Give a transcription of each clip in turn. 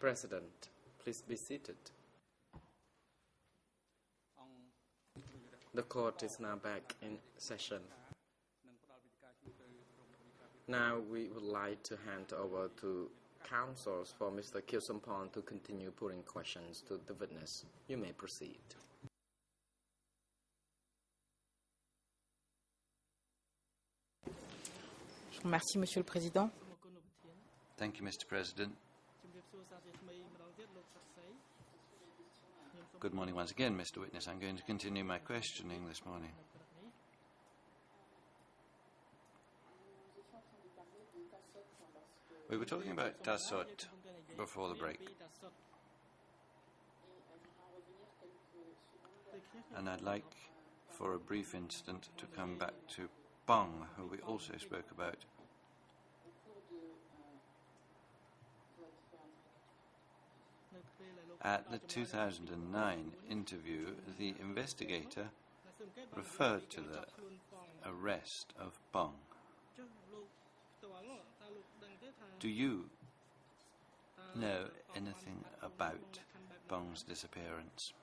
President, please be seated. The court is now back in session. Now we would like to hand over to counsels for Mr. Kyosompon to continue putting questions to the witness. You may proceed. Merci, Monsieur le Président. Thank you, Mr. President. Good morning once again, Mr. Witness. I'm going to continue my questioning this morning. We were talking about Tassot before the break. And I'd like, for a brief instant, to come back to Bong, who we also spoke about. At the 2009 interview, the investigator referred to the arrest of Bong. Do you know anything about Bong's disappearance?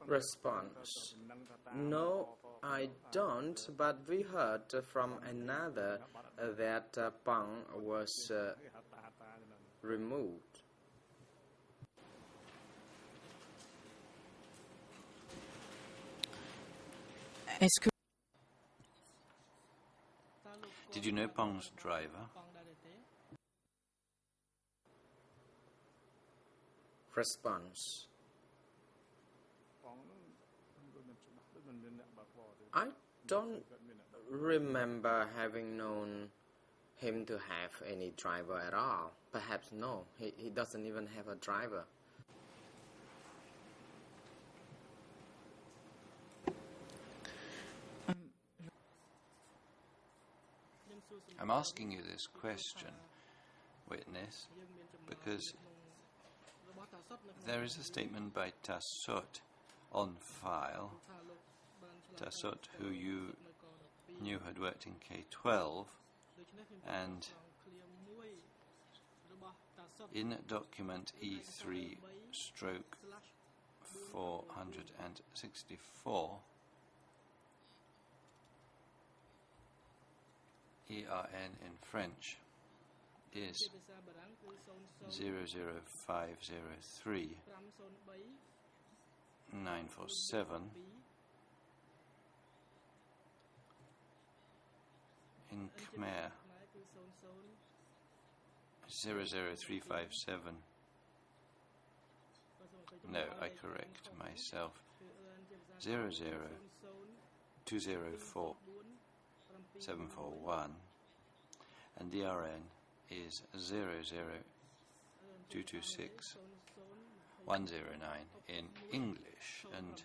Response: No, I don't, but we heard from another that Bong was removed. Did you know Bong's driver? Response: I don't remember having known him to have any driver at all. Perhaps no, he doesn't even have a driver. I'm asking you this question, witness, because there is a statement by Tassot on file. Tassot, who you knew had worked in K-12, and in document E3/464, ERN in French is 00503 947. In Khmer, 00357. No, I correct myself. 00204 741, and the RN is 00226 109 in English. And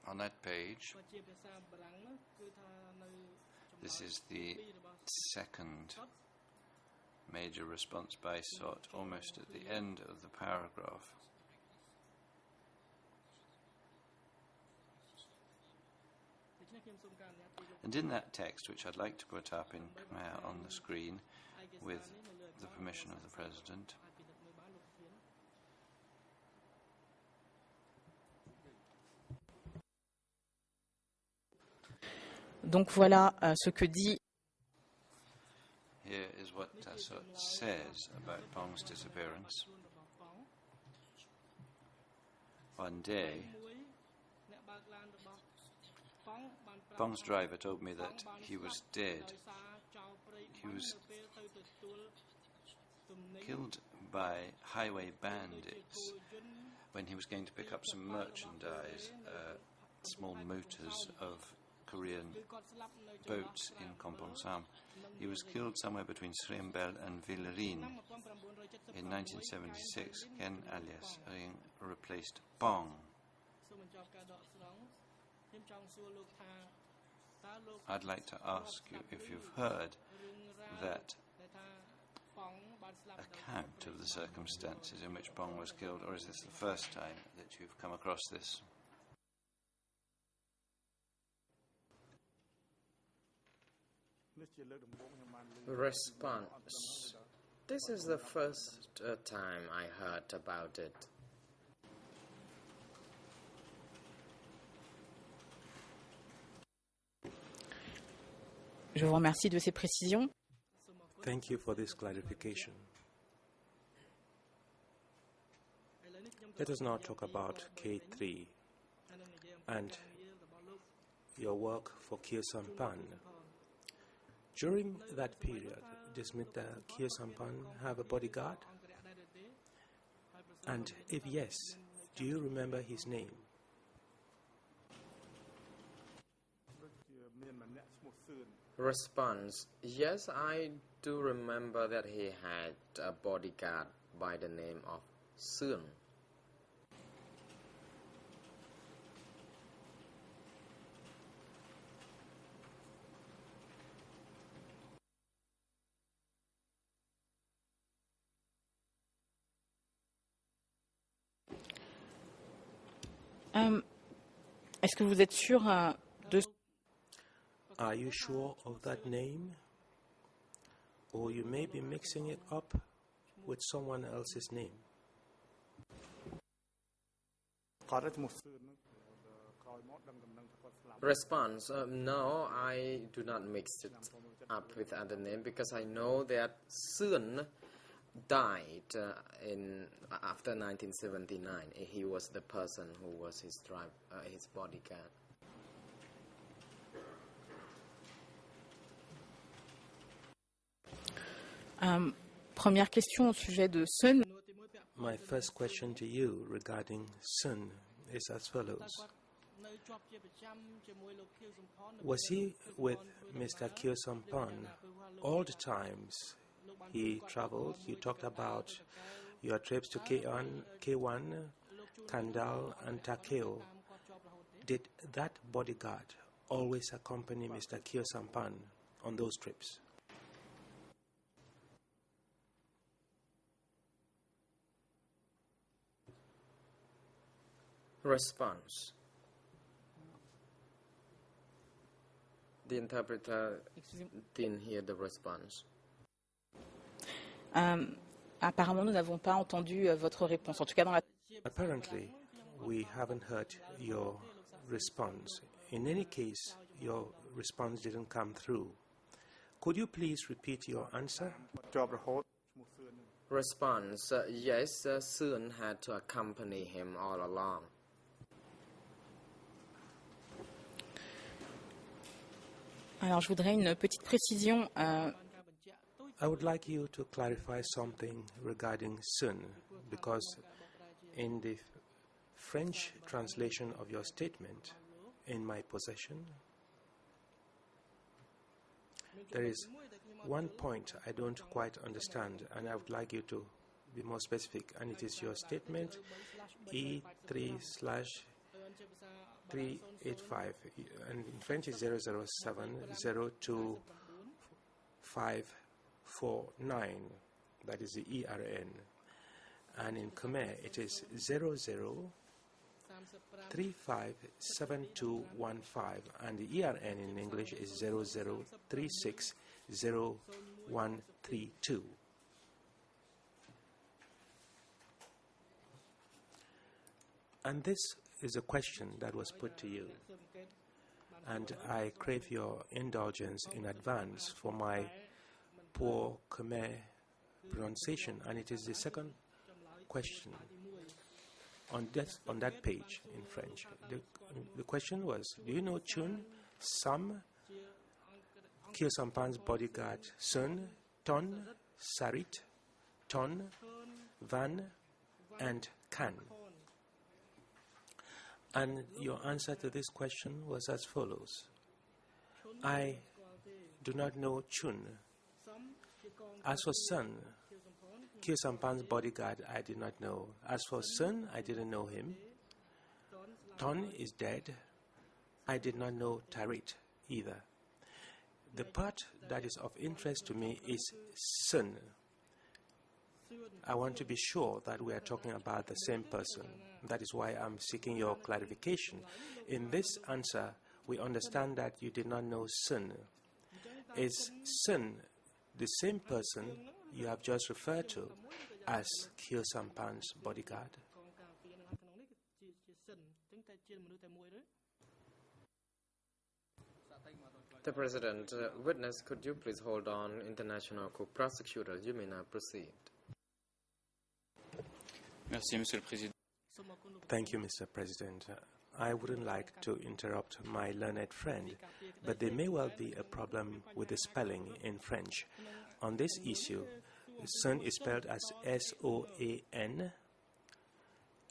on that page, this is the second major response by SOT, almost at the end of the paragraph. And in that text, which I'd like to put up in Khmer on the screen with the permission of the President, Donc voilà ce que dit. Here is what Tassot says about Bong's disappearance. One day, Bong's driver told me that he was dead. He was killed by highway bandits when he was going to pick up some merchandise, small motors of Korean boats in Kampong Sam. He was killed somewhere between Sriembel and Villerin. In 1976, Ken alias Ring replaced Bong. I'd like to ask you if you've heard that account of the circumstances in which Bong was killed, or is this the first time that you've come across this? Response. This is the first time I heard about it. Je vous remercie de ces précisions. Thank you for this clarification. Let us now talk about K3 and your work for Khieu Samphan. During that period, does Mr. Khieu Samphan have a bodyguard? And if yes, do you remember his name? Response. Yes, I do remember that he had a bodyguard by the name of Sun. Est-ce que vous êtes sûr de... Are you sure of that name? Or you may be mixing it up with someone else's name. Response. No, I do not mix it up with other name because I know that Sun died after 1979. He was the person who was his bodyguard. Première question au sujet de Sun. My first question to you regarding Sun is as follows. Was he with Mr. Khieu Samphan all the times he traveled? You talked about your trips to K1, Kandal, and Takeo. Did that bodyguard always accompany Mr. Khieu Samphan on those trips? Response. The interpreter didn't hear the response. Apparemment, nous n'avons pas entendu votre réponse. En tout cas, dans la... Apparently, we haven't heard your response. In any case, your response didn't come through. Could you please repeat your answer? Response. Yes, Sun had to accompany him all along. Alors, je voudrais une petite précision. I would like you to clarify something regarding Sun, because in the French translation of your statement, in my possession, there is one point I don't quite understand, and I would like you to be more specific, and it is your statement E3/385, and in French is 007025549, that is the ERN, and in Khmer it is 00357215, and the ERN in English is 00360132. And this is a question that was put to you, and I crave your indulgence in advance for my poor Khmer pronunciation, and it is the second question on that page in French. The question was, do you know Chun, Sam, Khieu Samphan's bodyguard, Sun, Ton, Sarit, Ton, Van, and Kan? And your answer to this question was as follows. I do not know Chun. As for Sun, Khieu Samphan's bodyguard, I did not know. As for Sun, I didn't know him. Ton is dead. I did not know Tarit either. The part that is of interest to me is Sun. I want to be sure that we are talking about the same person. That is why I'm seeking your clarification. In this answer, we understand that you did not know Sun. Is Sun the same person you have just referred to as Kyo Sampan's bodyguard? The President, witness, could you please hold on? International Court Prosecutor, you may now proceed. Merci, Monsieur le Président. Thank you, Mr. President. I wouldn't like to interrupt my learned friend, but there may well be a problem with the spelling in French. On this issue, Sun is spelled as S-O-A-N,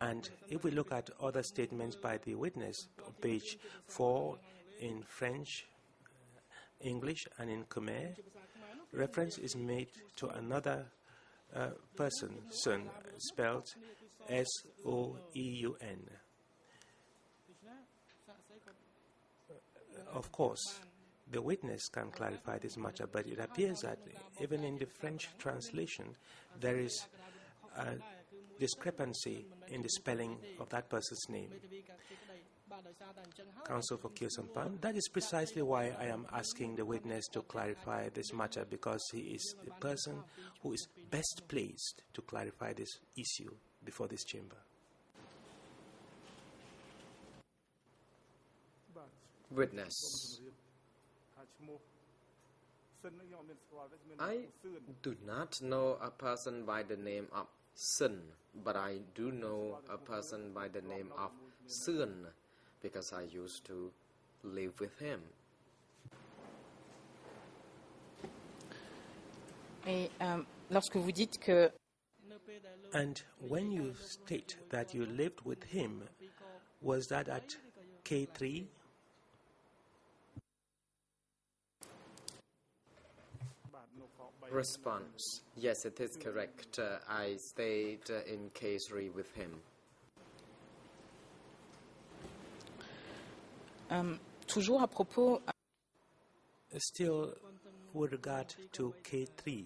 and if we look at other statements by the witness, page 4 in French, English, and in Khmer, reference is made to another person, Sun, spelled S-O-E-U-N. Of course, the witness can clarify this matter, but it appears that even in the French translation, there is a discrepancy in the spelling of that person's name. Counsel for Kyo Sampan, that is precisely why I am asking the witness to clarify this matter, because he is the person who is best placed to clarify this issue before this chamber. Witness, I do not know a person by the name of Sun, but I do know a person by the name of Sun, because I used to live with him. Et lorsque vous dites que And when you state that you lived with him, was that at K3? Response: yes, it is correct. I stayed in K3 with him. toujours à propos Still, with regard to K3,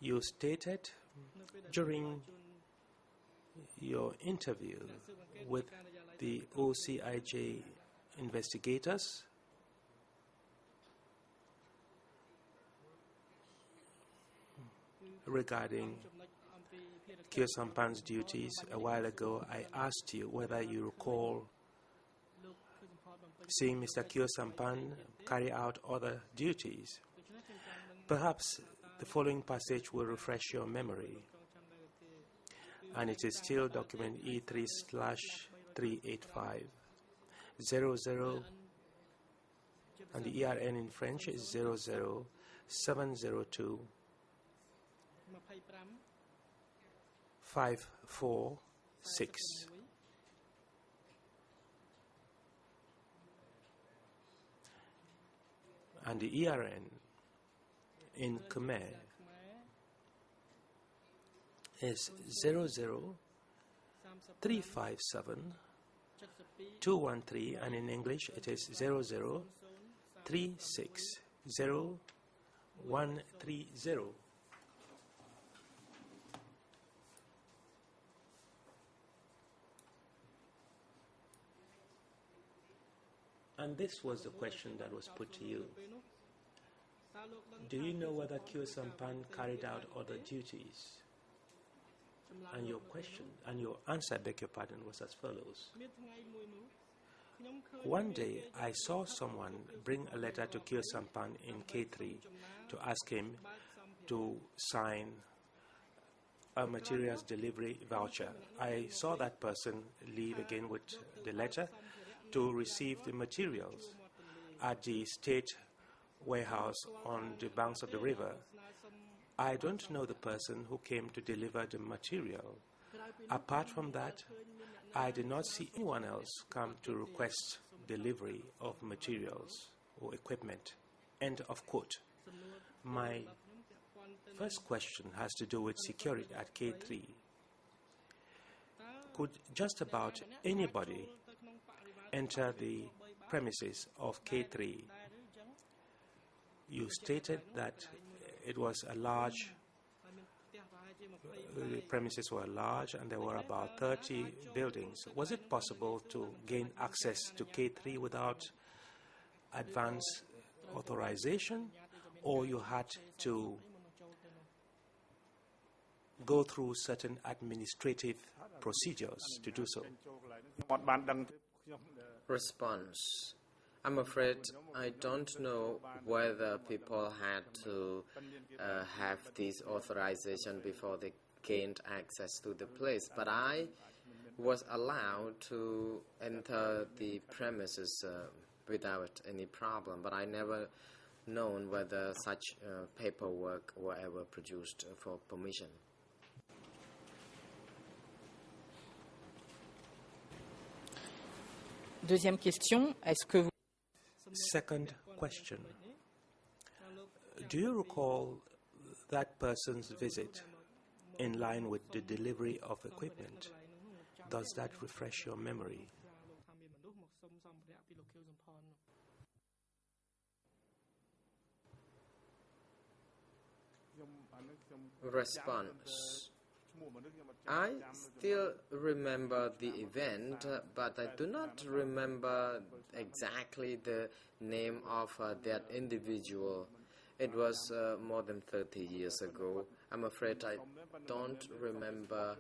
you stated during your interview with the OCIJ investigators regarding Kyo Sampan's duties a while ago, I asked you whether you recall seeing Mr. Kyo Sampan carry out other duties. Perhaps the following passage will refresh your memory. And it is still document E3/385 00, and the ERN in French is 00702 546. And the ERN in Khmer is 00357 213, and in English it is 00360 And this was the question that was put to you. Do you know whether Kyo Sampan carried out other duties? And your question, and your answer, I beg your pardon, was as follows. One day, I saw someone bring a letter to Kyo Sampan in K3 to ask him to sign a materials delivery voucher. I saw that person leave again with the letter to receive the materials at the state warehouse on the banks of the river. I don't know the person who came to deliver the material. Apart from that, I did not see anyone else come to request delivery of materials or equipment. End of quote. My first question has to do with security at K3. Could just about anybody enter the premises of K3? You stated that it was a large The premises were large and there were about 30 buildings. Was it possible to gain access to K3 without advance authorization, or you had to go through certain administrative procedures to do so? Response. I'm afraid I don't know whether people had to have this authorization before they gained access to the place, but I was allowed to enter the premises without any problem, but I never known whether such paperwork were ever produced for permission. Deuxième question, est-ce que vous... Second question. Do you recall that person's visit in line with the delivery of equipment? Does that refresh your memory? Response. I still remember the event, but I do not remember exactly the name of that individual. It was more than 30 years ago. I'm afraid I don't remember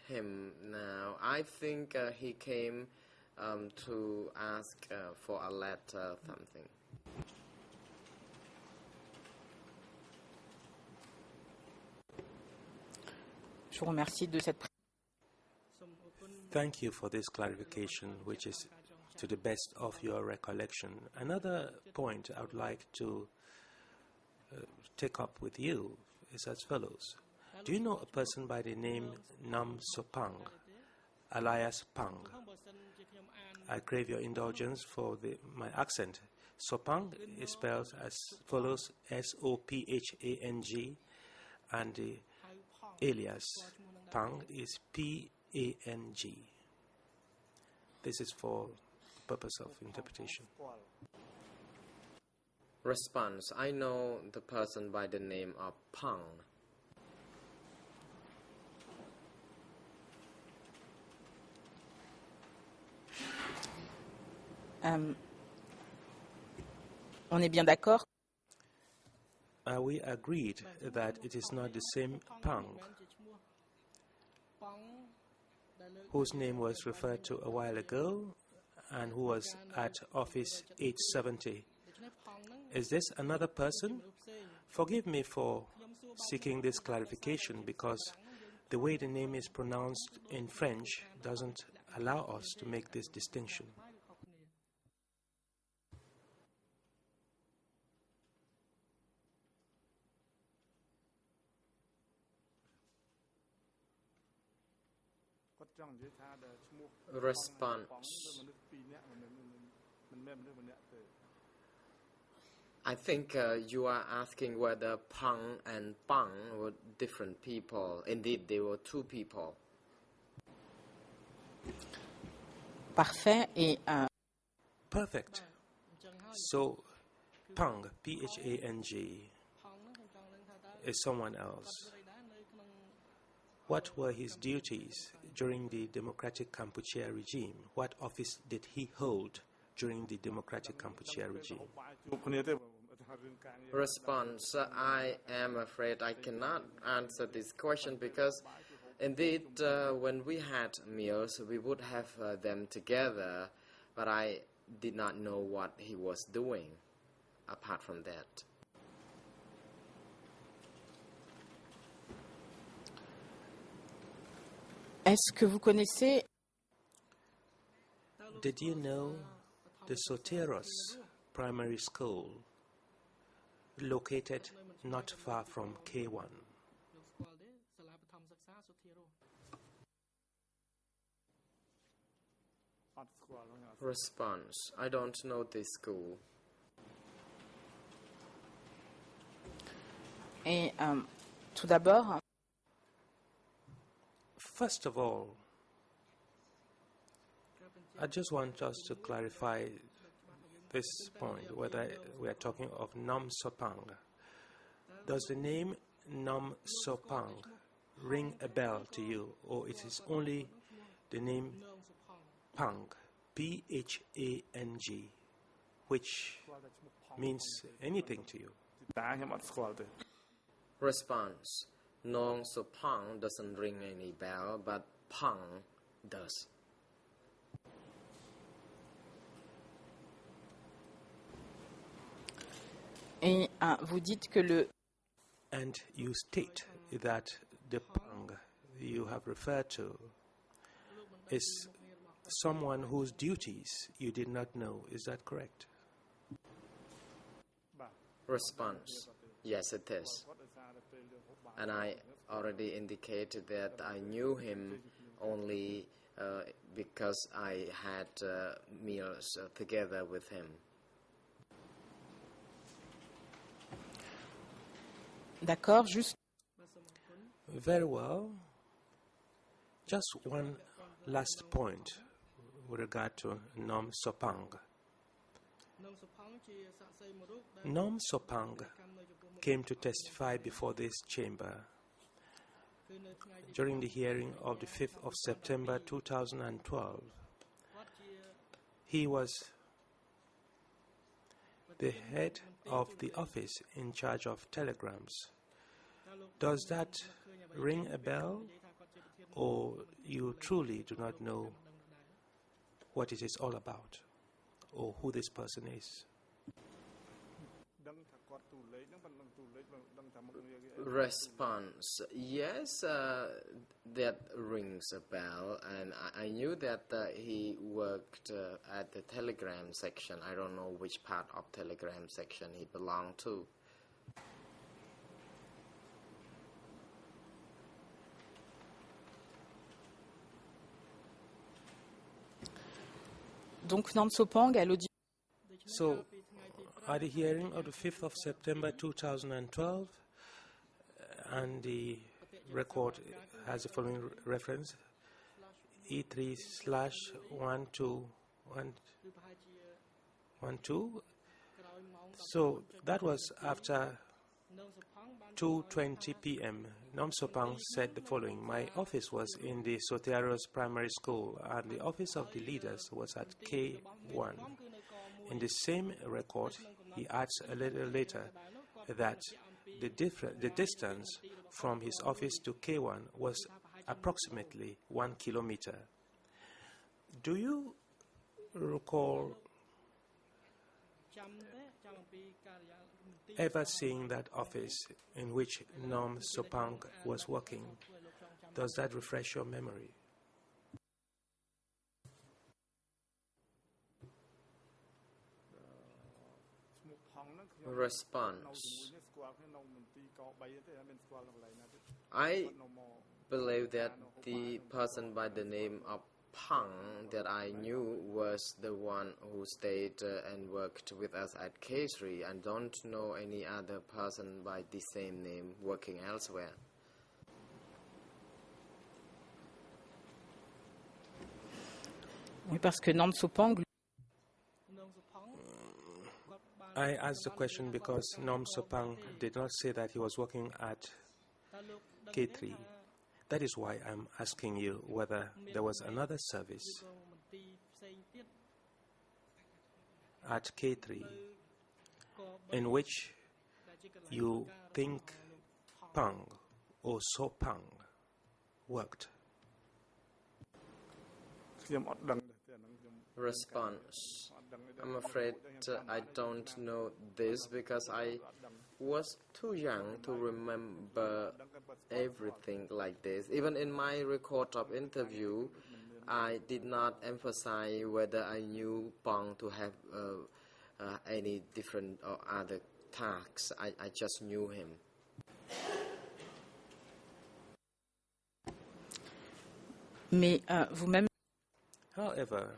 him now. I think he came to ask for a letter, something. Je vous remercie de cette... Thank you for this clarification, which is to the best of your recollection. Another point I would like to take up with you is as follows. Do you know a person by the name Nam Sopang, alias Pang? I crave your indulgence for my accent. Sopang is spelled as follows: S-O-P-H-A-N-G, and the alias Pang is P-A-N-G. This is for the purpose of interpretation. Response. I know the person by the name of Pang. On est bien d'accord? Are we agreed that it is not the same Pang whose name was referred to a while ago and who was at office 870? Is this another person? Forgive me for seeking this clarification because the way the name is pronounced in French doesn't allow us to make this distinction. Response. I think you are asking whether Pang and Pang were different people. Indeed, they were two people. Parfait. Et, Perfect. So, Pang, P-H-A-N-G, is someone else. What were his duties during the Democratic Kampuchea regime? What office did he hold during the Democratic Kampuchea regime? Response. I am afraid I cannot answer this question because indeed when we had meals we would have them together, but I did not know what he was doing apart from that. est-ce que vous connaissez... Did you know the Soteros Primary School, located not far from K1? Response. I don't know this school. Et tout d'abord, First of all, I just want us to clarify this point, whether we are talking of Nam Sopang. Does the name Nam Sopang ring a bell to you, or it is only the name Phang, Phang, which means anything to you? Response: Nong Sopang doesn't ring any bell, but Phang does. Et vous dites que le... And you state that the Phang you have referred to is someone whose duties you did not know. Is that correct? Response: Yes, it is. And I already indicated that I knew him only because I had meals together with him. D'accord, juste... Very well. Just one last point with regard to Nom Sopang. Nom Sopang came to testify before this chamber during the hearing of the 5th of September 2012. He was the head of the office in charge of telegrams. Does that ring a bell, or you truly do not know what it is all about, or who this person is? Response: Yes, that rings a bell, and I knew that he worked at the telegram section. I don't know which part of telegram section he belonged to. Donc Nom Sopang à l'audition... So, at the hearing of the 5th of September 2012, and the record has the following reference, E3/1212. So that was after 2:20 p.m. Nom Sopang said the following: My office was in the Sotiaros Primary School, and the office of the leaders was at K1. In the same record, he adds a little later that the distance from his office to K1 was approximately 1 kilometer. Do you recall ever seeing that office in which Nom Sopang was working? Does that refresh your memory? Response: I believe that the person by the name of Phang that I knew was the one who stayed and worked with us at K3, and don't know any other person by the same name working elsewhere. Oui, parce que Nom Sopang... I asked the question because Nom Sopang did not say that he was working at K3. That is why I'm asking you whether there was another service at K3 in which you think Phang or Sopang worked. Response: I'm afraid I don't know this because I was too young to remember everything like this. Even in my record of interview, I did not emphasize whether I knew Phang to have any different or other tasks. I just knew him. Mais vous-même... However,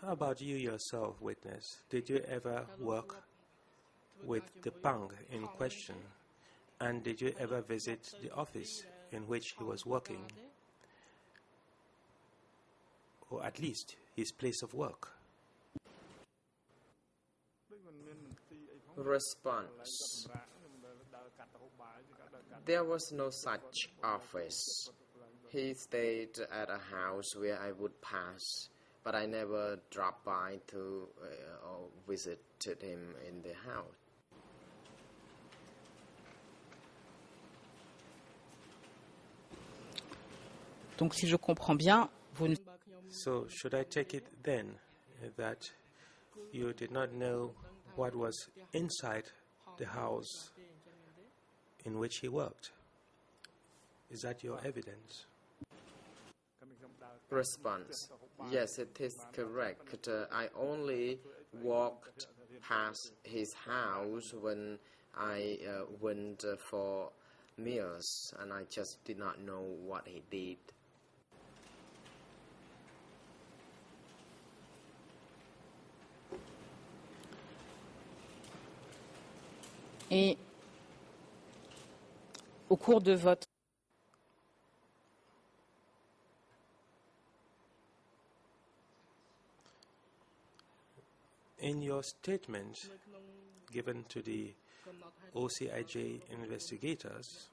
how about you yourself, witness? Did you ever work with the Phang in question? And did you ever visit the office in which he was working? Or at least his place of work? Response: There was no such office. He stayed at a house where I would pass, but I never dropped by to or visited him in the house. Donc, si je comprends bien, vous ne... So, should I take it then that you did not know what was inside the house in which he worked? Is that your evidence? Response: yes, it is correct. I only walked past his house when I went for meals, and I just did not know what he did. Et au cours de votre... In your statement given to the OCIJ investigators,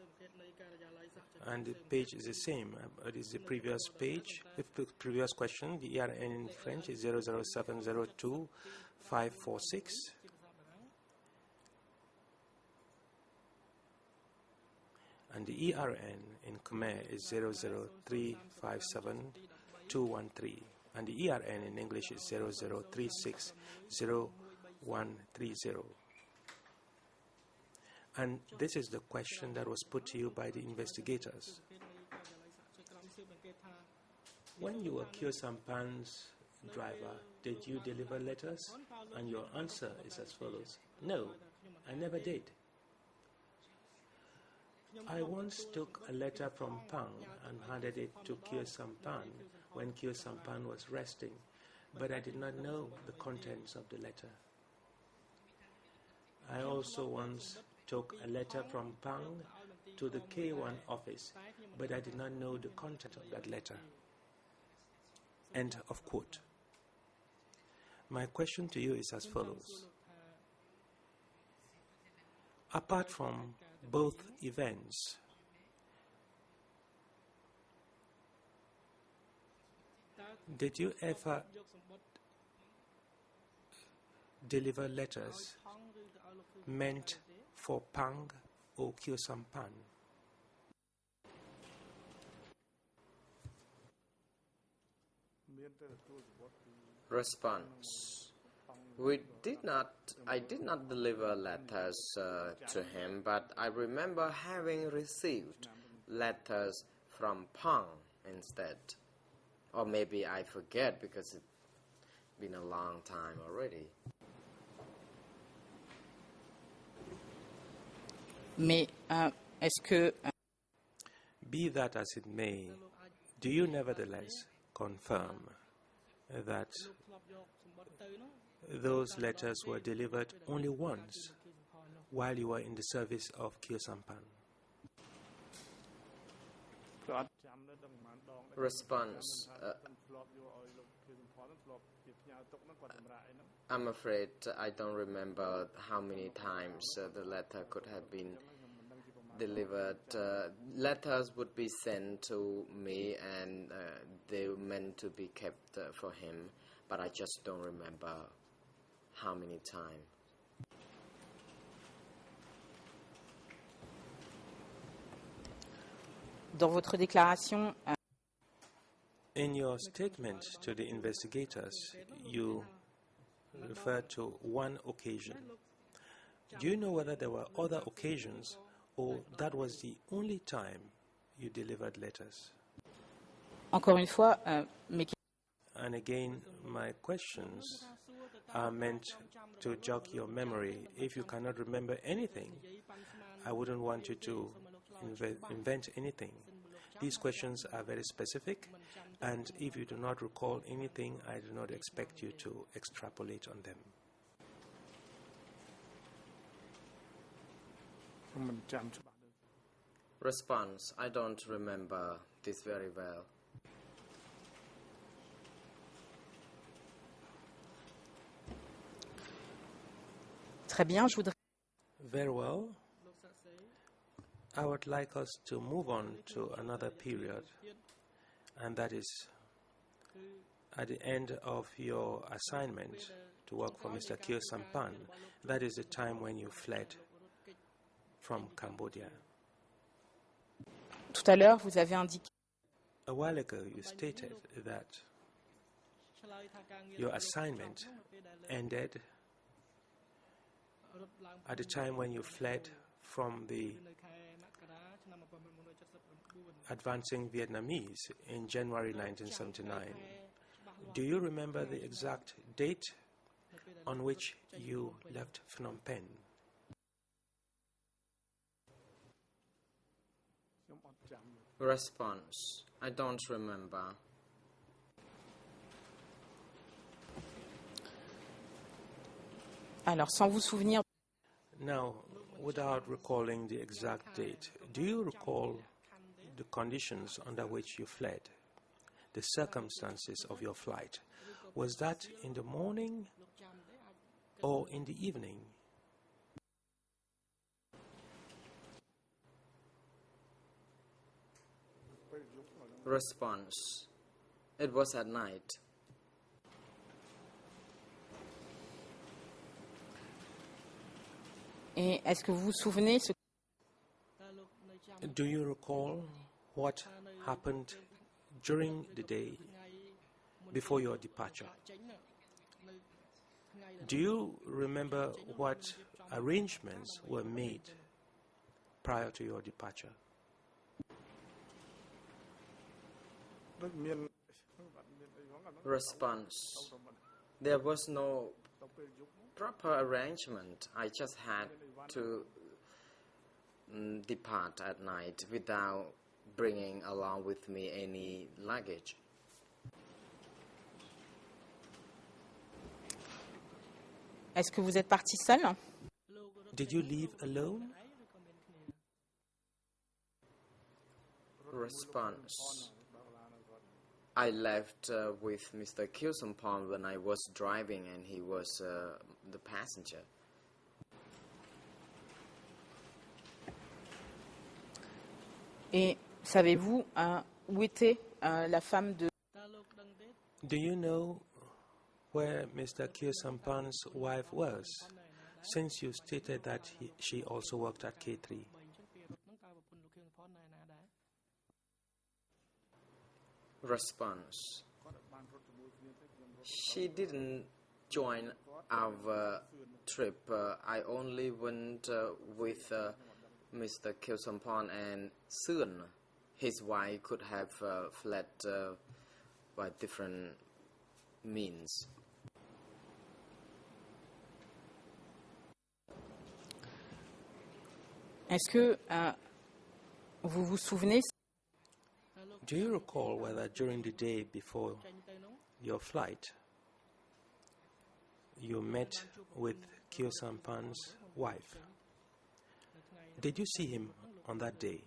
and the page is the same, it is the previous page, the previous question, the ERN in French is 00702-546. And the ERN in Khmer is 00357-213. And the ERN in English is 00360130. And this is the question that was put to you by the investigators. When you were Kyo Sampan's driver, did you deliver letters? And your answer is as follows: no, I never did. I once took a letter from Pang and handed it to Kyo Sampan when Kyo Sampan was resting, but I did not know the contents of the letter. I also once took a letter from Pang to the K1 office, but I did not know the content of that letter. End of quote. My question to you is as follows. Apart from both events, did you ever deliver letters meant for Pang or Kyo Sampan? Response: I did not deliver letters to him, but I remember having received letters from Pang instead. Or maybe I forget because it's been a long time already. Mais est-ce que... Be that as it may, do you nevertheless confirm that those letters were delivered only once while you were in the service of Kyo Sampan? Response: I'm afraid I don't remember how many times the letter could have been delivered. Letters would be sent to me and they were meant to be kept for him, but I just don't remember how many times. Dans votre déclaration... In your statement to the investigators, you referred to one occasion. Do you know whether there were other occasions or that was the only time you delivered letters? Encore une fois, And again, my questions are meant to jog your memory. If you cannot remember anything, I wouldn't want you to invent anything. These questions are very specific, and if you do not recall anything, I do not expect you to extrapolate on them. Response: I don't remember this very well. Très bien, je voudrais... Very well. I would like us to move on to another period, and that is at the end of your assignment to work for Mr. Khieu Samphan. That is the time when you fled from Cambodia. Tout à l'heure, vous avez indiqué A while ago, you stated that your assignment ended at the time when you fled from the advancing Vietnamese in January 1979. Do you remember the exact date on which you left Phnom Penh? Response: I don't remember. Alors, sans vous souvenir, Now, without recalling the exact date, do you recall the conditions under which you fled, the circumstances of your flight? Was that in the morning or in the evening? Response: it was at night. et est-ce que vous vous souvenez ce Do you recall what happened during the day before your departure? Do you remember what arrangements were made prior to your departure? Response: there was no proper arrangement. I just had to depart at night without bringing along with me any luggage. Est-ce que vous êtes parti seul? Did you leave alone? Response: I left with Mr. Khieu Samphan when I was driving and he was the passenger. Et savez-vous où était la femme de... Do you know where Mr. Khieu Samphan's wife was, since you stated that she also worked at K3? Response: she didn't join our trip. I only went with Mr. Khieu Samphan and Soon. His wife could have fled by different means. Est-ce que vous vous souvenez Do you recall whether during the day before your flight you met with Khieu Samphan's wife? Did you see him on that day,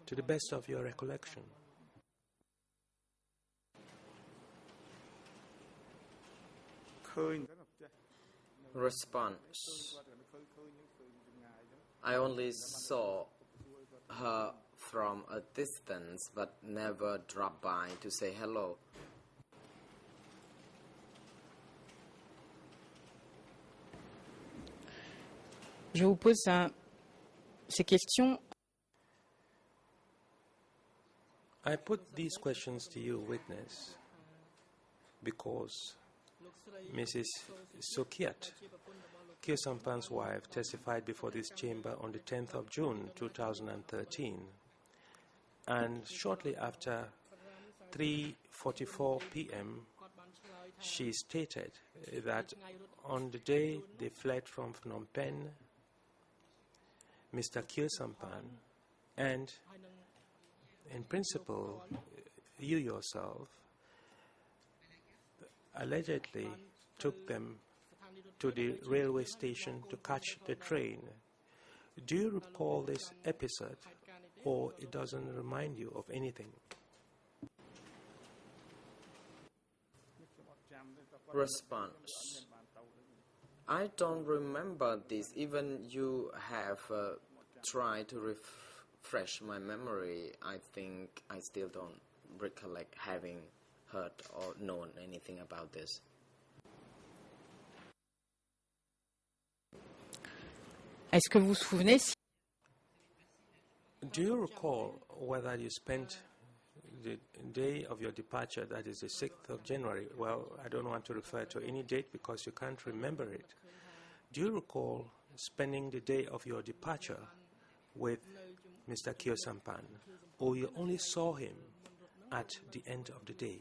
to the best of your recollection? Response: I only saw her from a distance but never dropped by to say hello. Je vous pose ces questions. I put these questions to you, witness, because Mrs. Sokiat, Khieu Samphan's wife, testified before this chamber on the 10th of June 2013, and shortly after 3:44 p.m. she stated that on the day they fled from Phnom Penh, Mr. Khieu Samphan and, in principle, you yourself allegedly took them to the railway station to catch the train. Do you recall this episode, or it doesn't remind you of anything? Response: I don't remember this. Even you have try to refresh my memory, I think I still don't recollect having heard or known anything about this. Est-ce que vous vous souvenez si Do you recall whether you spent the day of your departure, that is the 6th of January? Well, I don't want to refer to any date because you can't remember it. Do you recall spending the day of your departure with Mr. Kyo Sampan, or you only saw him at the end of the day?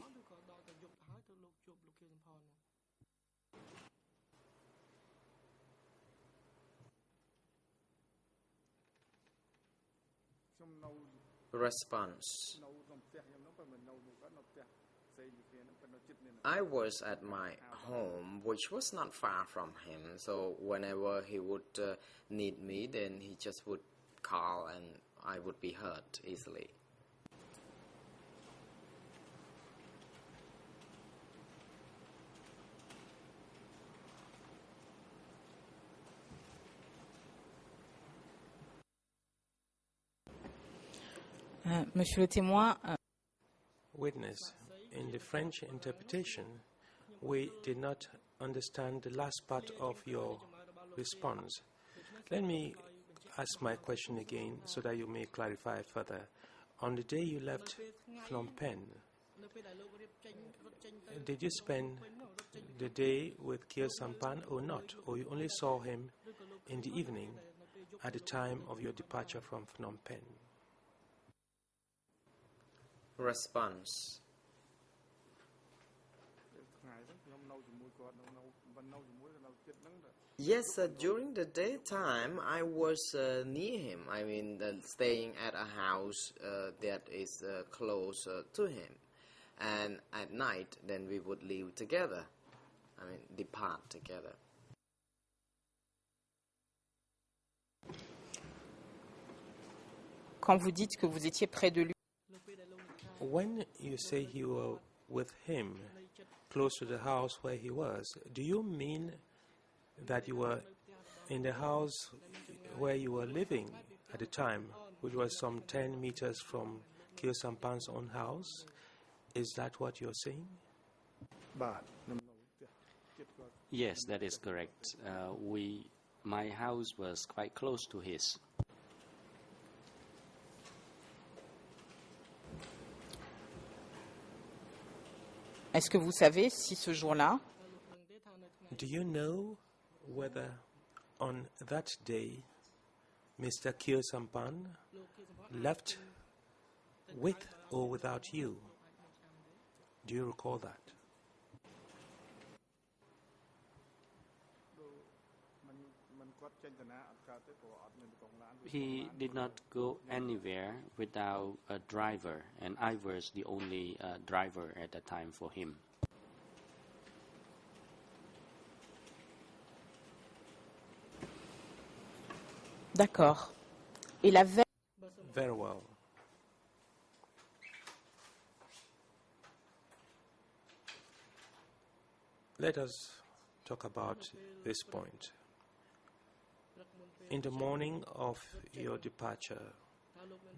Response. I was at my home, which was not far from him, so whenever he would need me, then he just would call and I would be heard easily. Monsieur le témoin, Witness, in the French interpretation, we did not understand the last part of your response. Let me ask my question again so that you may clarify further. On the day you left Phnom Penh, did you spend the day with Kyo Sampan or not? Or you only saw him in the evening at the time of your departure from Phnom Penh? Response. Yes, during the daytime I was near him. I mean, staying at a house that is close to him. And at night, then we would live together. I mean, depart together. quand vous dites que vous étiez près de lui, When you say you were with him, close to the house where he was, do you mean that you were in the house where you were living at the time, which was some 10 meters from Kyo Sampan's own house? Is that what you're saying? Yes, that is correct. My house was quite close to his. est-ce que vous savez si ce jour-là, Do you know whether on that day Mr. Kyo Sampan left with or without you? Do you recall that? He did not go anywhere without a driver, and I was the only driver at the time for him. d'accord. Et la veille, Very well. Let us talk about this point. In the morning of your departure,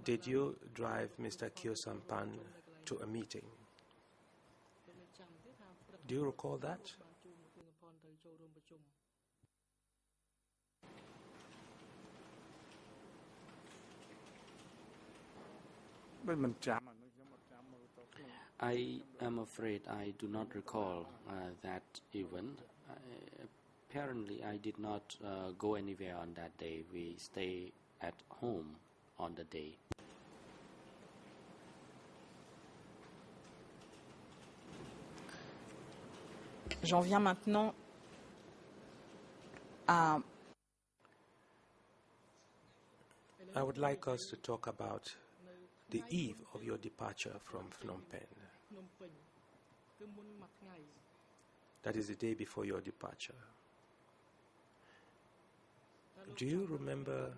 did you drive Mr. Kyo Sampan to a meeting? Do you recall that? I am afraid I do not recall that event. Apparently, I did not go anywhere on that day. We stayed at home on the day. j'en viens maintenant à I would like us to talk about the eve of your departure from Phnom Penh. That is the day before your departure. Do you remember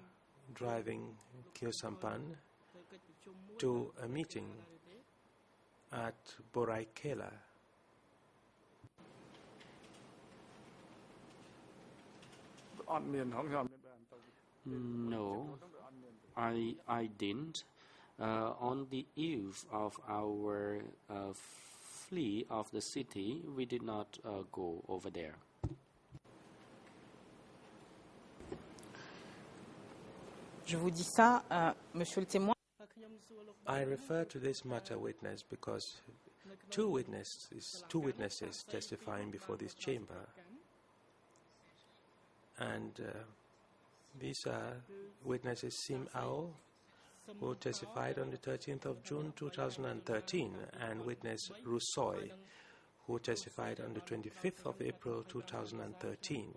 driving Kyo Sampan to a meeting at Boraikela? No, I didn't. On the eve of our flee of the city, we did not go over there. Je vous dis ça, monsieur le témoin. I refer to this matter witness because two witnesses testifying before this chamber, and these are witnesses Sim Ao, who testified on the 13th of June 2013, and witness Roussoy, who testified on the 25th of April 2013.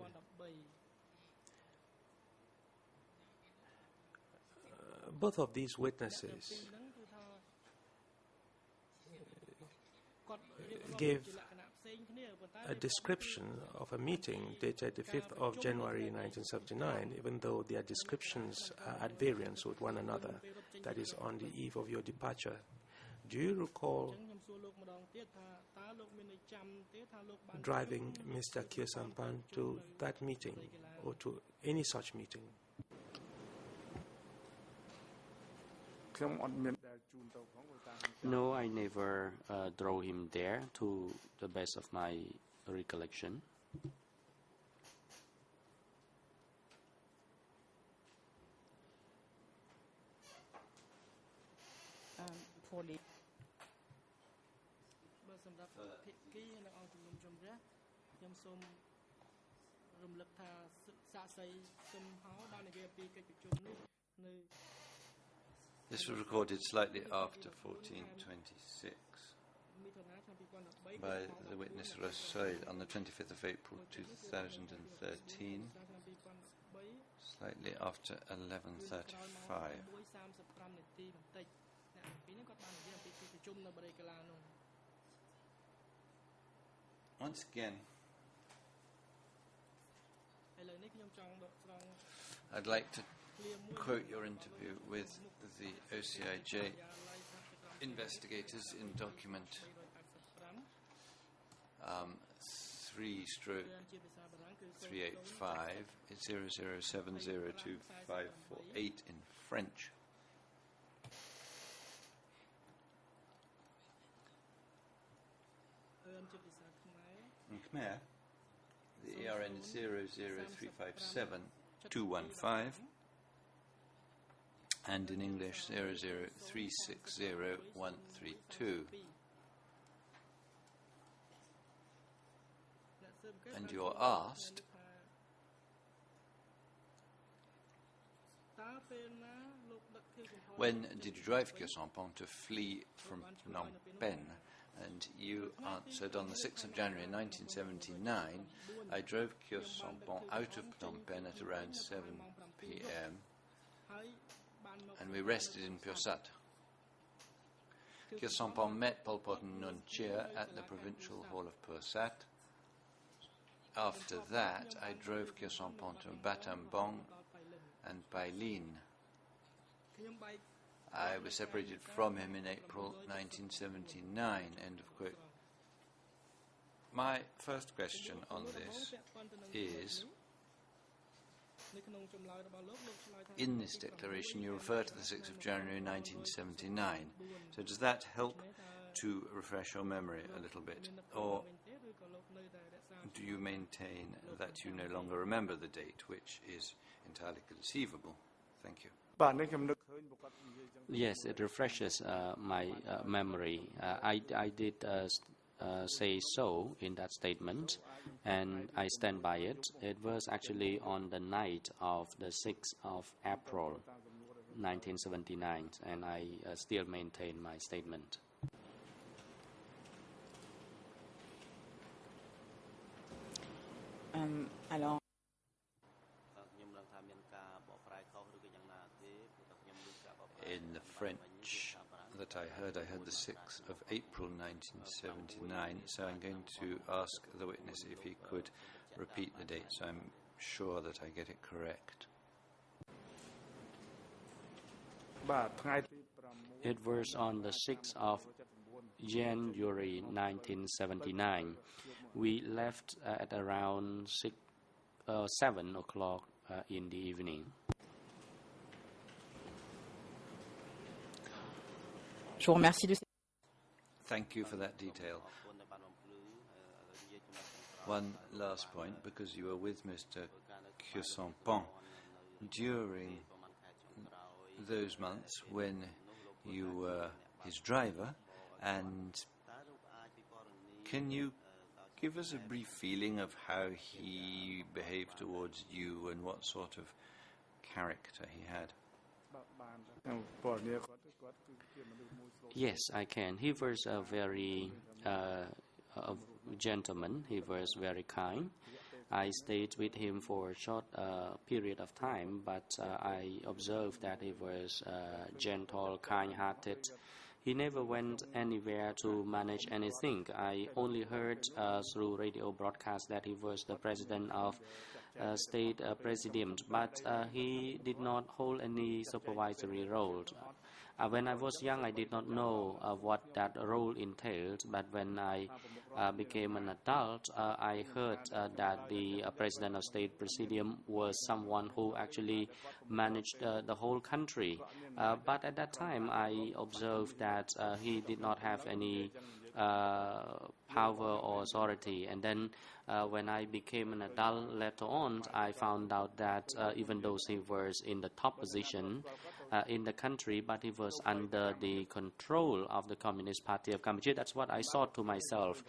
Both of these witnesses gave a description of a meeting dated the 5th of January 1979, even though their descriptions are at variance with one another, that is on the eve of your departure. Do you recall driving Mr. Kyosampan to that meeting or to any such meeting? No, I never drove him there, to the best of my recollection. Pour les... This was recorded slightly after 1426 by the witness Roussoy on the 25th of April 2013, slightly after 11:35. Once again, I'd like to quote your interview with the OCIJ investigators in document 3/385 00702548 in French. In Khmer, the ERN is 00357215, and in English 00360132. And you're asked, when did you drive Kyosampan to flee from Phnom Penh? And you answered, on the 6th of January 1979, I drove Kyosampan out of Phnom Penh at around 7 p.m. and we rested in Pyosat. Kyosampan met Pol Pot and Nun Chia at the Provincial Hall of Pyosat. After that, I drove Kyosampan to Battambang and Bailin. I was separated from him in April 1979, end of quote. My first question on this is, in this declaration you refer to the 6th of January 1979, so does that help to refresh your memory a little bit, or do you maintain that you no longer remember the date, which is entirely conceivable? Thank you. Yes, it refreshes my memory. I did say so in that statement, and I stand by it. It was actually on the night of the 6th of April 1979, and I still maintain my statement. Alors, In the French that I heard the 6th of April 1979, so I'm going to ask the witness if he could repeat the date, so I'm sure that I get it correct. It was on the 6th of January 1979. We left at around 7 o'clock in the evening. Je vous remercie de Thank you for that detail. One last point, because you were with Mr. Kyosampon during those months when you were his driver, and can you give us a brief feeling of how he behaved towards you and what sort of character he had? Yes, I can. He was a very a gentleman. He was very kind. I stayed with him for a short period of time, but I observed that he was gentle, kind-hearted. He never went anywhere to manage anything. I only heard through radio broadcast that he was the president of state president, but he did not hold any supervisory role. When I was young, I did not know what that role entailed, but when I became an adult, I heard that the President of State Presidium was someone who actually managed the whole country. But at that time, I observed that he did not have any power or authority. And then when I became an adult later on, I found out that even though he was in the top position in the country, but he was under the control of the Communist Party of Cambodia. That's what I thought to myself.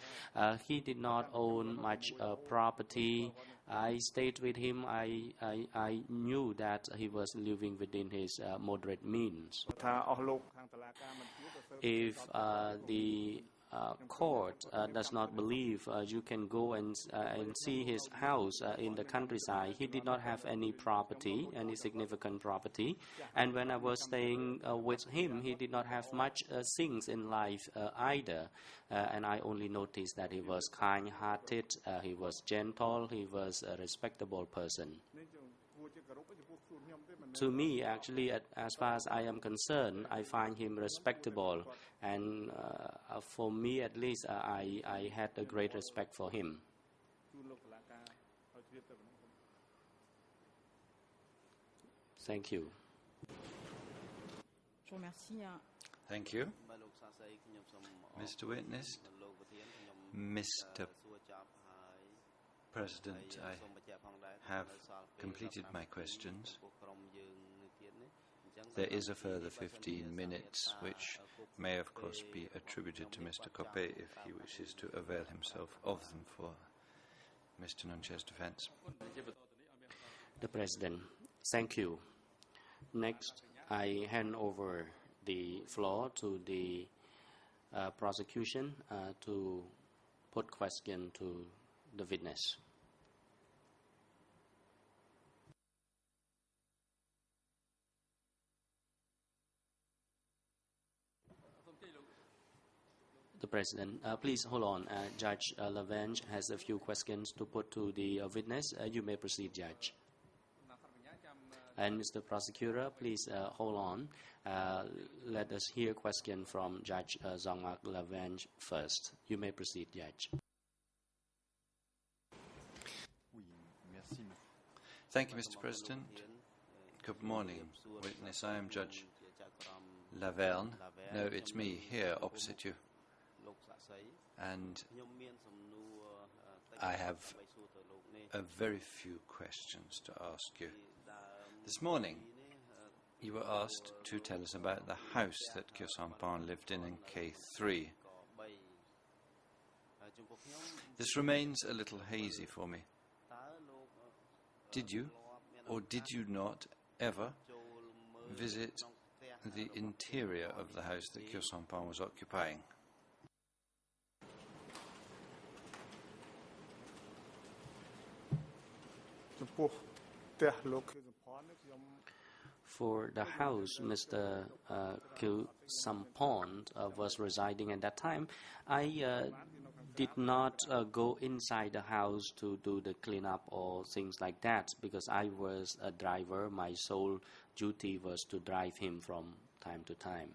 He did not own much property. I stayed with him. I knew that he was living within his moderate means. If the court does not believe, you can go and see his house in the countryside. He did not have any property, any significant property. And when I was staying with him, he did not have much things in life either. And I only noticed that he was kind-hearted, he was gentle, he was a respectable person. To me, actually, as far as I am concerned, I find him respectable, and for me at least, I had a great respect for him. Thank you. Thank you. Mr. Witness, Mr. President, I have completed my questions. There is a further 15 minutes, which may, of course, be attributed to Mr. Koppe if he wishes to avail himself of them for Mr. Nunche's defense. The President, thank you. Next, I hand over the floor to the prosecution to put question to the witness. The President, please hold on. Judge Lavenge has a few questions to put to the witness. You may proceed, Judge. And Mr. Prosecutor, please hold on. Let us hear question from Judge Jean-Marc Lavenge first. You may proceed, Judge. Thank you, Mr. President. Good morning, witness. I am Judge Laverne. No, it's me here opposite you. And I have a very few questions to ask you. This morning, you were asked to tell us about the house that Kyosampon lived in K3. This remains a little hazy for me. Did you, or did you not, ever visit the interior of the house that Kyosampon was occupying? For the house Mr. Kyosampon was residing at that time, I did not go inside the house to do the cleanup or things like that, because I was a driver. My sole duty was to drive him from time to time.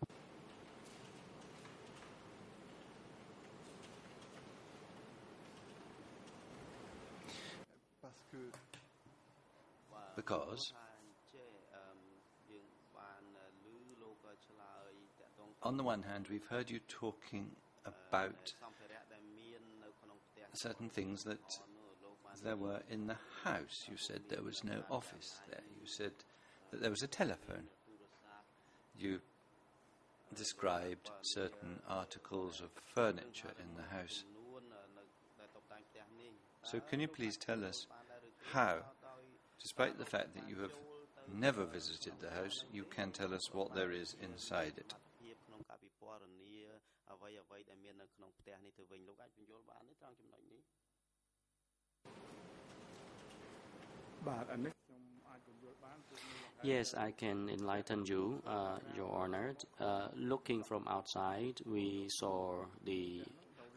Because On the one hand, we've heard you talking about certain things that there were in the house. You said there was no office there. You said that there was a telephone. You described certain articles of furniture in the house. So can you please tell us how, despite the fact that you have never visited the house, you can tell us what there is inside it? Yes, I can enlighten you, Your Honor. Looking from outside, we saw the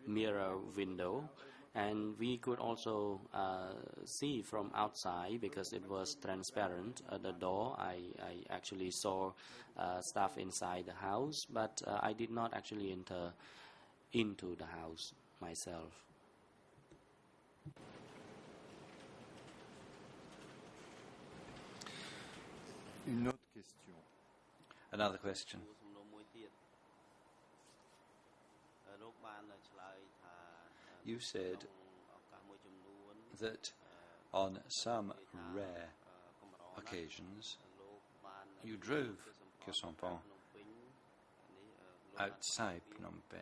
mirror window, and we could also see from outside, because it was transparent, the door. I actually saw stuff inside the house, but I did not actually enter into the house myself. Une autre question. Another question. You said that on some rare occasions you drove Kyosampan outside Phnom Penh,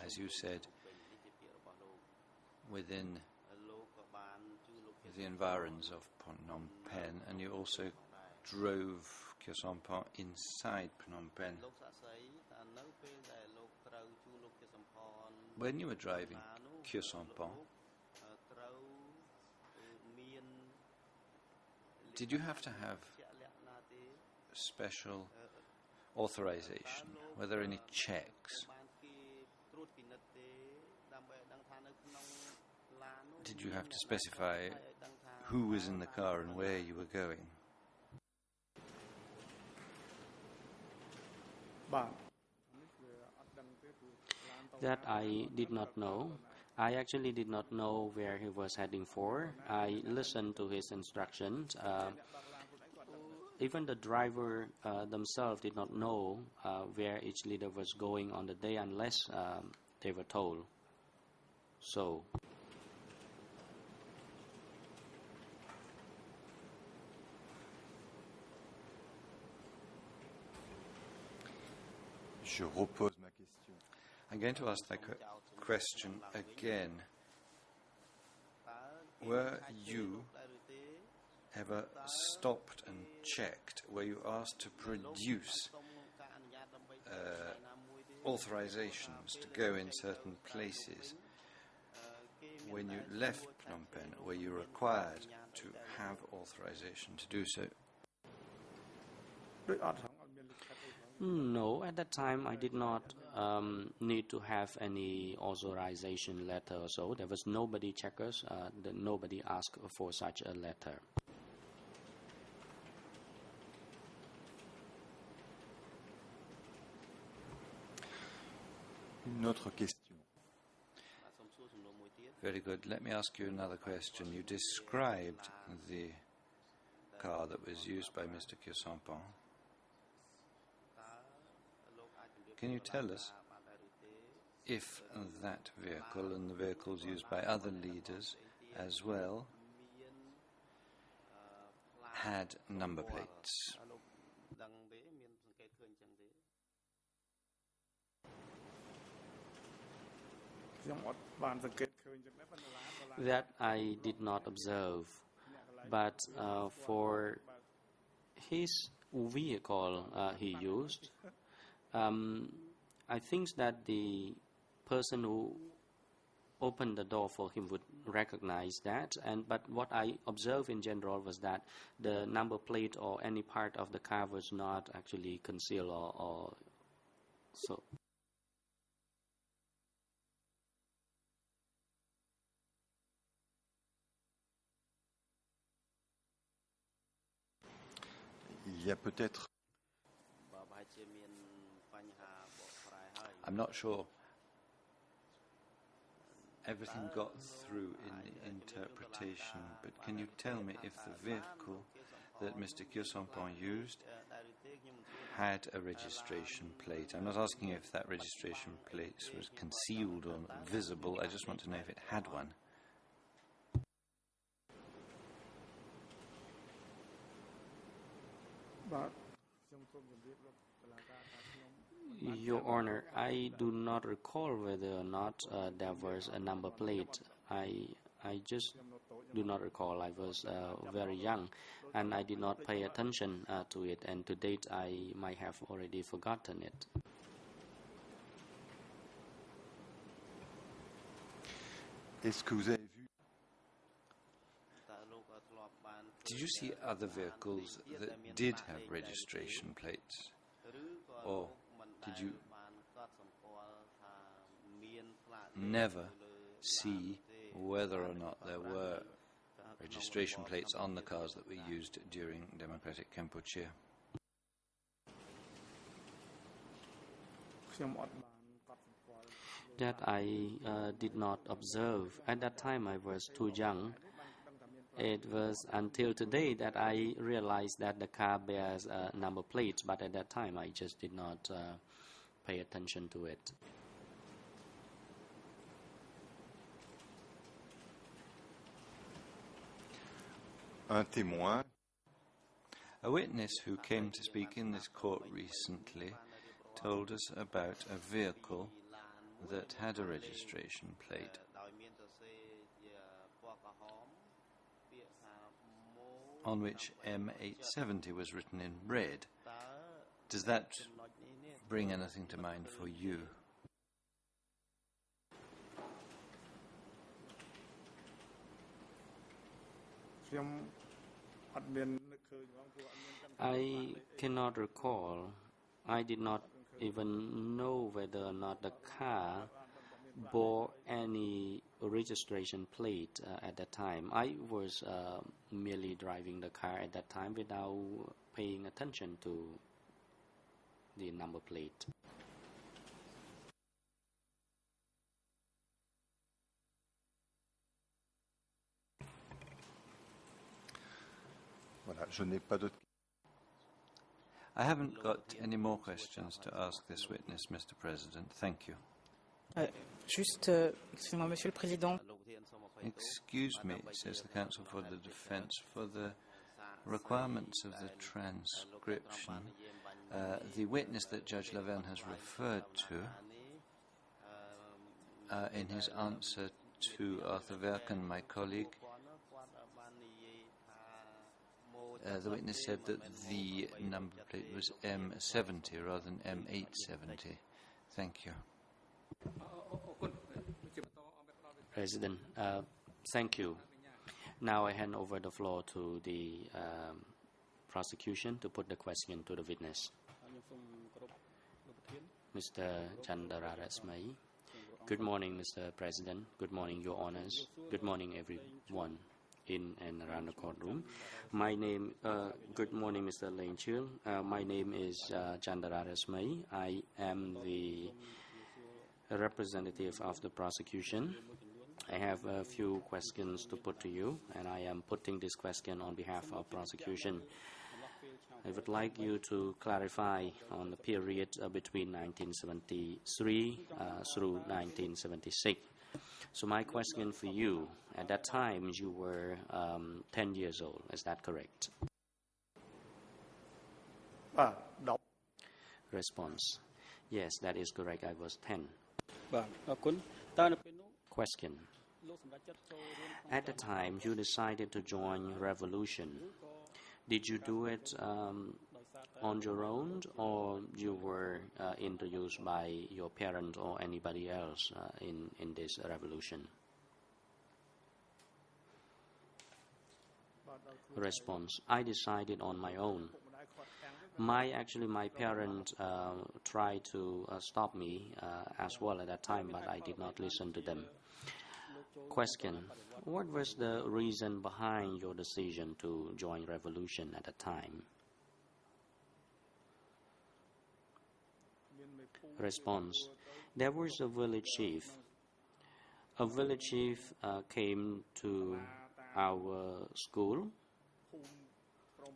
as you said, within the environs of Phnom Penh, and you also drove Kyosampan inside Phnom Penh. When you were driving Kyosampan, did you have to have special authorization? Were there any checks? Did you have to specify who was in the car and where you were going? That I did not know. I actually did not know where he was heading for. I listened to his instructions. Even the driver themselves did not know where each leader was going on the day unless they were told. So. Je repose ma question. I'm going to ask that question again. Were you ever stopped and checked? Were you asked to produce authorizations to go in certain places? When you left Phnom Penh, were you required to have authorization to do so? No, at that time I did not need to have any authorization letter or so. There was nobody check us, nobody asked for such a letter. Une autre question. Very good. Let me ask you another question. You described the car that was used by Mr. Kyosampan. Can you tell us if that vehicle and the vehicles used by other leaders as well had number plates? That I did not observe, but for his vehicle he used, I think that the person who opened the door for him would recognize that. But what I observed in general was that the number plate or any part of the car was not actually concealed or so. Il y a peut-être. I'm not sure everything got through in the interpretation, but can you tell me if the vehicle that Mr. Kyosampan used had a registration plate. I'm not asking if that registration plate was concealed or visible. I just want to know if it had one. Your Honor, I do not recall whether or not there was a number plate. I just do not recall. I was very young and I did not pay attention to it, and to date I might have already forgotten it. Est-ce que vous avez vu Did you see other vehicles that did have registration plates? Or did you never see whether or not there were registration plates on the cars that were used during democratic Cambodia? That I did not observe. At that time I was too young. It was until today that I realized that the car bears number plates, but at that time I just did not pay attention to it. un témoin A witness who came to speak in this court recently told us about a vehicle that had a registration plate on which M870 was written in red. Does that bring anything to mind for you? I cannot recall. I did not even know whether or not the car bore any registration plate at that time. I was merely driving the car at that time without paying attention to the number plate. Voilà, je n'ai pas d'autres. I haven't got any more questions to ask this witness, Mr. President. Thank you. Excusez-moi, Monsieur le Président. Excuse me, says the counsel for the defense, for the requirements of the transcription. The witness that Judge Laverne has referred to in his answer to Arthur Verken, my colleague, the witness said that the number plate was M70 rather than M870. Thank you. President, thank you. Now I hand over the floor to the prosecution to put the question to the witness. Mr. Chandararasmai. Good morning, Mr. President. Good morning, Your Honors. Good morning, everyone in and around the courtroom. Good morning, Mr. Leng Chil. My name is Chandararasmai. I am the representative of the prosecution. I have a few questions to put to you, and I am putting this question on behalf of prosecution. I would like you to clarify on the period between 1973 through 1976. So my question for you, at that time you were 10 years old, is that correct? Response. Yes, that is correct, I was 10. Question. At the time you decided to join revolution, did you do it on your own, or you were introduced by your parent or anybody else in this revolution? Response. I decided on my own. My parents tried to stop me as well at that time, but I did not listen to them. Question. What was the reason behind your decision to join revolution at the time? Response. There was a village chief. A village chief came to our school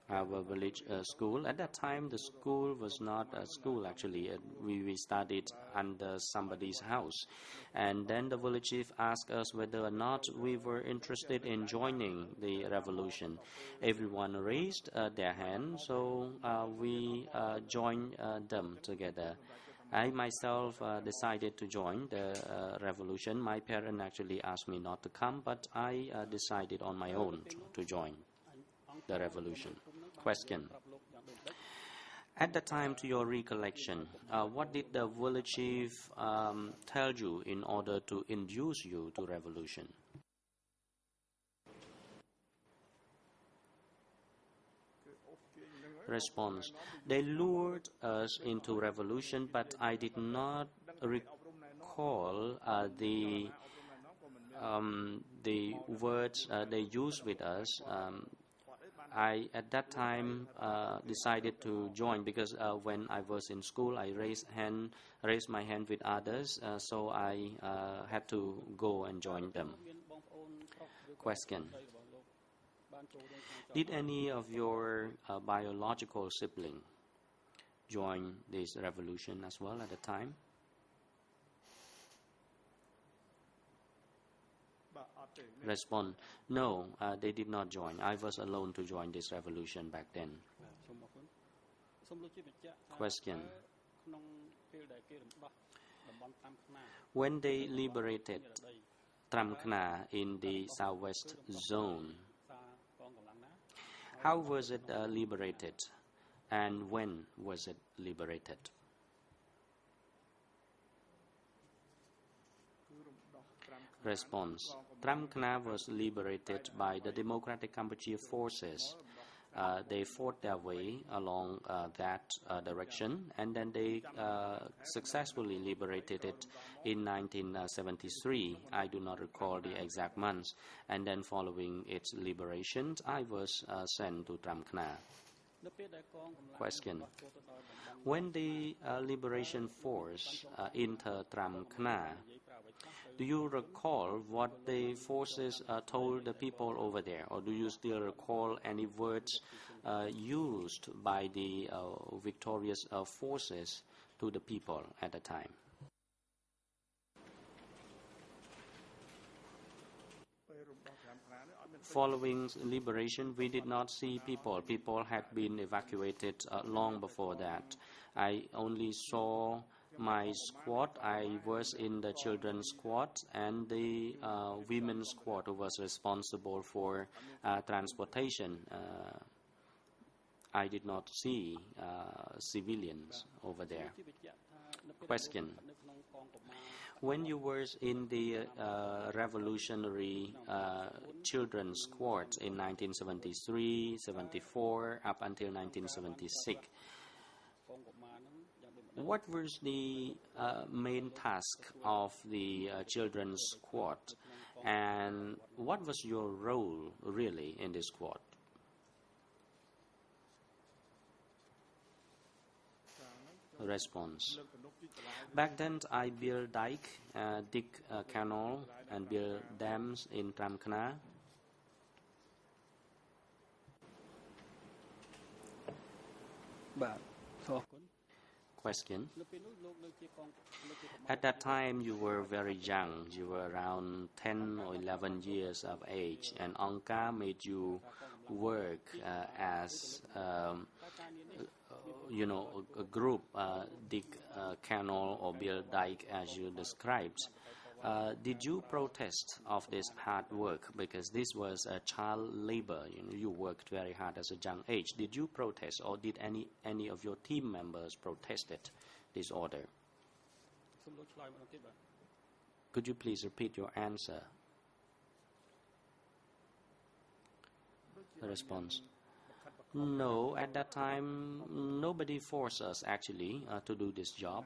our village school. At that time, the school was not a school actually. We studied under somebody's house. And then the village chief asked us whether or not we were interested in joining the revolution. Everyone raised their hand, so we joined them together. I myself decided to join the revolution. My parents actually asked me not to come, but I decided on my own to join the revolution. Question. At the time, to your recollection, what did the village chief tell you in order to induce you to revolution? Response. They lured us into revolution, but I did not recall the words they used with us. I, at that time, decided to join because when I was in school, I raised my hand with others, so I had to go and join them. Question. Did any of your biological siblings join this revolution as well at the time? Respond. No, they did not join. I was alone to join this revolution back then. Question. When they liberated Tram Khna in the southwest zone, how was it liberated, and when was it liberated? Response. Tram Khna was liberated by the Democratic Cambodia forces. They fought their way along that direction, and then they successfully liberated it in 1973. I do not recall the exact months. And then following its liberation, I was sent to Tram Khna. Question. When the liberation force entered Tram Khna, do you recall what the forces told the people over there, or do you still recall any words used by the victorious forces to the people at the time? Following liberation, we did not see people. People had been evacuated long before that. I only saw my squad. I was in the children's squad and the women's squad who was responsible for transportation. I did not see civilians over there. Question. When you were in the revolutionary children's squad in 1973, 74, up until 1976, what was the main task of the children's squad, and what was your role really in this squad? Response. Back then, I built dike, dig canal, and build dams in Tram Khna. Question. At that time, you were very young. You were around 10 or 11 years of age, and Angka made you work as a group, dig canal or build dike as you described. Did you protest of this hard work because this was child labor? You worked very hard as a young age. Did you protest, or did any of your team members protested this order? Could you please repeat your answer? The response. No, at that time, nobody forced us actually to do this job.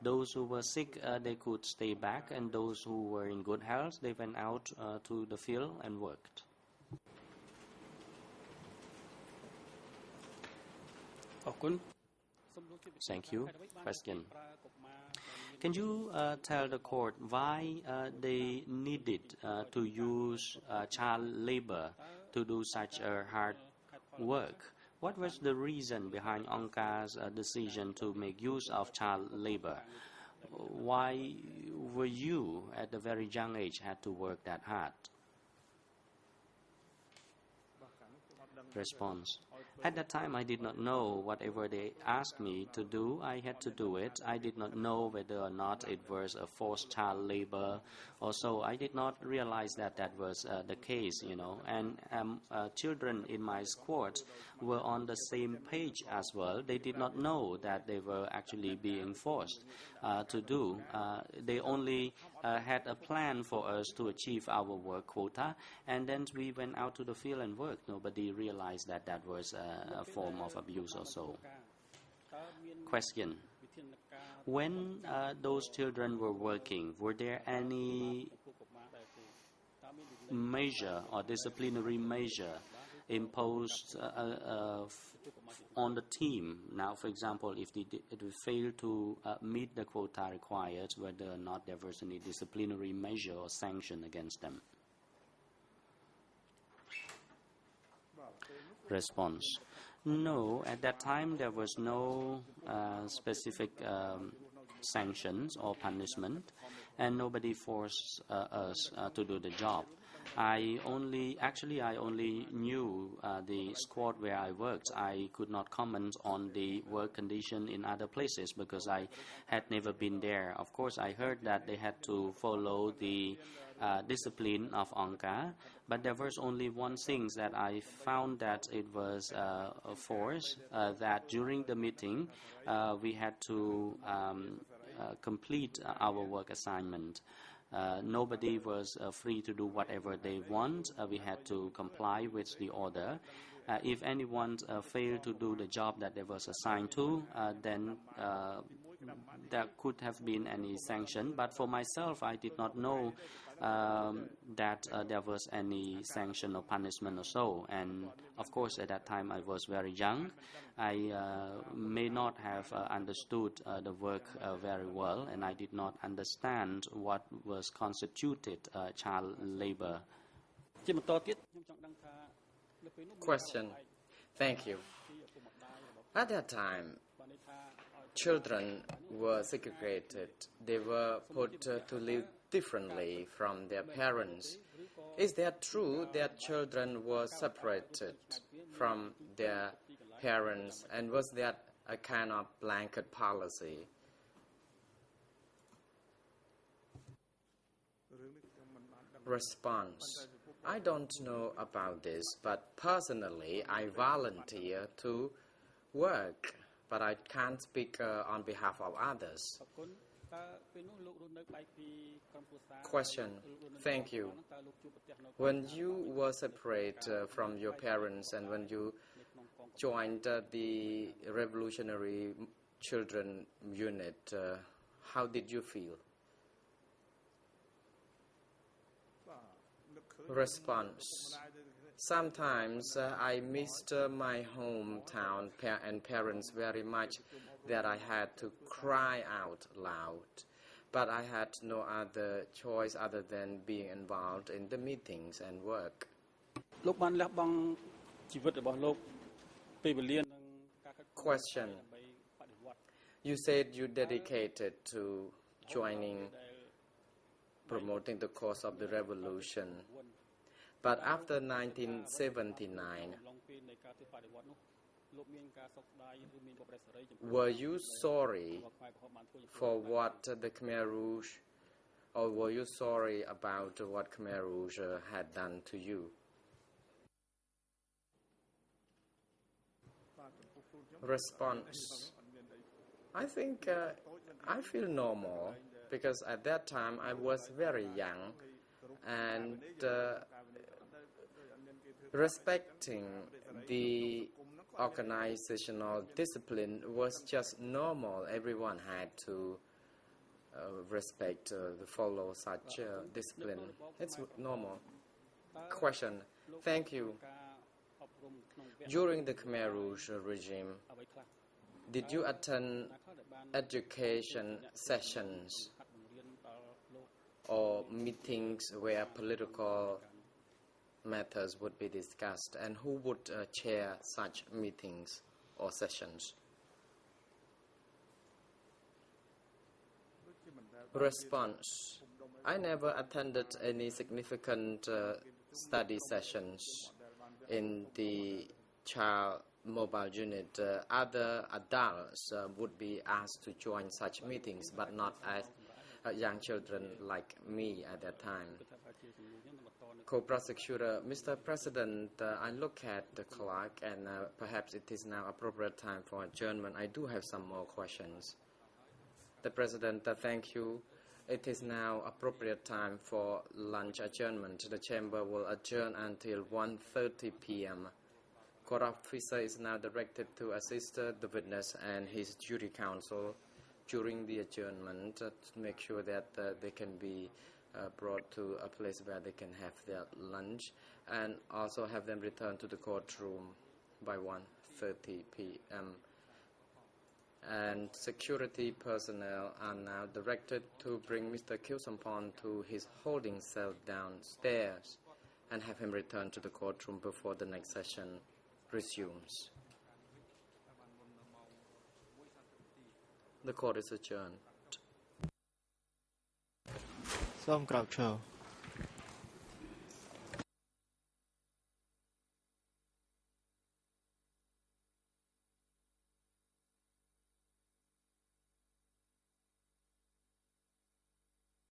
Those who were sick, they could stay back, and those who were in good health, they went out to the field and worked. Thank you. Question. Can you tell the court why they needed to use child labor to do such a hard work. What was the reason behind Angkar's decision to make use of child labor? Why were you, at a very young age, had to work that hard? Response. At that time, I did not know whatever they asked me to do, I had to do it. I did not know whether or not it was a forced child labor or so. I did not realize that that was the case, And children in my squad were on the same page as well. They did not know that they were actually being forced to do. They only had a plan for us to achieve our work quota, and then we went out to the field and worked. Nobody realized that that was a form of abuse or so. Question. When those children were working, were there any measure or disciplinary measure imposed on the team? Now, for example, if they failed to meet the quota required, whether or not there was any disciplinary measure or sanction against them? Response. No, at that time there was no specific sanctions or punishment, and nobody forced us to do the job. I only knew the squad where I worked. I could not comment on the work condition in other places because I had never been there. Of course, I heard that they had to follow the discipline of Angkar, but there was only one thing that I found that it was a force, that during the meeting we had to complete our work assignment. Nobody was free to do whatever they want. We had to comply with the order. If anyone failed to do the job that they was assigned to, then there could have been any sanction. But for myself, I did not know that there was any sanction or punishment or so. And of course, at that time, I was very young. I may not have understood the work very well, and I did not understand what was constituted child labor. Question. Thank you. At that time, children were segregated. They were put to live differently from their parents. Is that true that children were separated from their parents, and was that a kind of blanket policy? Response. I don't know about this, but personally I volunteer to work, but I can't speak on behalf of others. Question. Thank you. When you were separated from your parents and when you joined the Revolutionary Children Unit, how did you feel? Response. Sometimes I missed my hometown and parents very much that I had to cry out loud. But I had no other choice other than being involved in the meetings and work. Question. You said you dedicated to promoting the cause of the revolution. But after 1979, were you sorry for what the Khmer Rouge, or were you sorry about what Khmer Rouge had done to you? Response. I think I feel normal because at that time I was very young, and respecting the organizational discipline was just normal. Everyone had to respect, follow such discipline. It's normal. Question. Thank you. During the Khmer Rouge regime, did you attend education sessions or meetings where political matters would be discussed, and who would chair such meetings or sessions? Response: I never attended any significant study sessions in the child mobile unit. Other adults would be asked to join such meetings, but not as young children like me at that time. Co-prosecutor: Mr. President, I look at the clock, and perhaps it is now appropriate time for adjournment. I do have some more questions. The President: thank you. It is now appropriate time for lunch adjournment. The chamber will adjourn until 1:30 p.m. Court officer is now directed to assist the witness and his jury counsel during the adjournment to make sure that they can be brought to a place where they can have their lunch, and also have them return to the courtroom by 1:30 p.m. And security personnel are now directed to bring Mr. Kilsampon to his holding cell downstairs and have him return to the courtroom before the next session resumes. The court is adjourned. សូមក្រោកឈរ